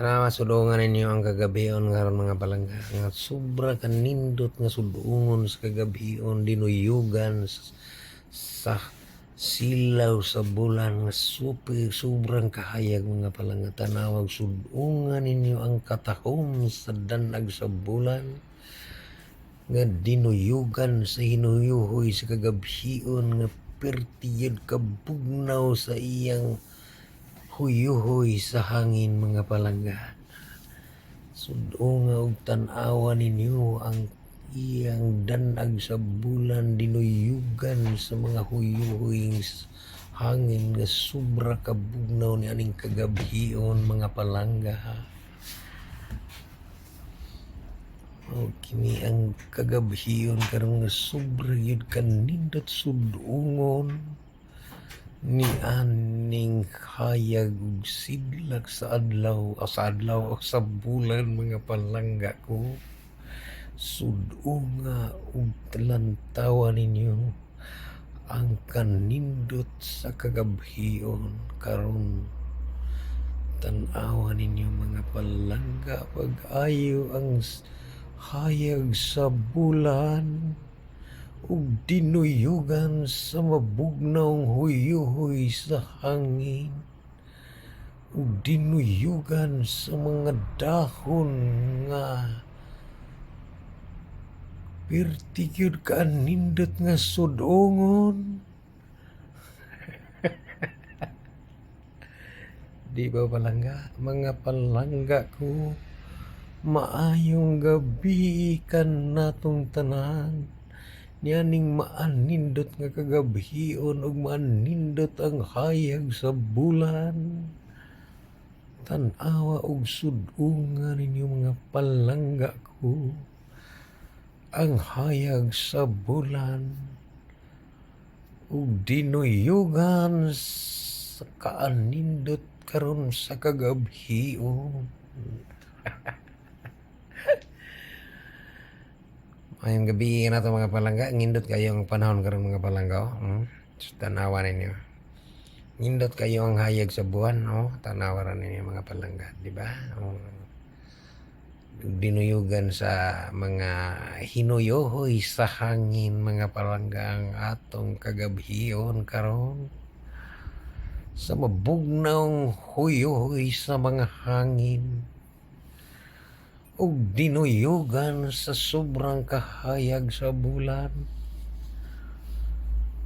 Ana masudungan ninyo ang kagabion karon mga palangga nga sobra kanindot nga sudungon sa kagabion dinuyugan sa silaw sa bulan nga sobrang kahayag mga palangga tanawag sudungan ninyo ang katahom sa danag sa bulan nga dinuyugan sa hinuyuhoy sa kagabion nga pertiyod kabugnaw sa iyang huyuhoy sa hangin mga palangga. Sudunga og tan-awa ninyo ang iyang danag sa bulan dinuyugan sa mga huyuhoy hangin nga sobra kabugnaw ni aning kagabion mga palangga. O kini ang kagabion karon nga sobra gyud kanindot sudungon ni aning hayag ug sidlak sa adlaw o sa bulan mga palangga ko. Sudunga ug talantawa ninyo ang kanindot sa kagabion karon tan-awa ninyo mga palangga pag-ayo ang hayag sa bulan ug dinuyugan sa mabugnaw huyuhoy sa hangin ug dinuyugan sa mga dahon nga pertigyud kanindot nga sudungon. Di ba palangga? Mga palangga ko, maayong gabi kan natong tanan. Nianing maanindot nga kagabion ug maanindot ang hayag sa bulan. Tan-awa og sudungan ninyo mga palangga ko. Ang hayag sa bulan ug dinuyugan sa kaanindot karon sa kagabion. Ayong gabi na to mga palangga, ngindot kayo ang panahon karon mga palangga. Tanawa ninyo. Ngindot kayo ang hayag sa buwan, tanawa rin ninyo mga palangga, di ba? Dinuyugan sa mga hinuyohoy sa hangin mga palangga ang atong kagabion karon. Sa mabugnaw huyuhoy sa mga hangin ug dinuyugan sa sobrang kahayag sa bulan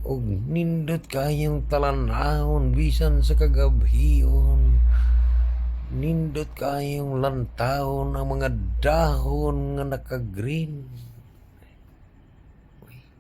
ug nindot kayong talan-awon bisan sa kagabion nindot kayong lantawon ang mga dahon nga naka-green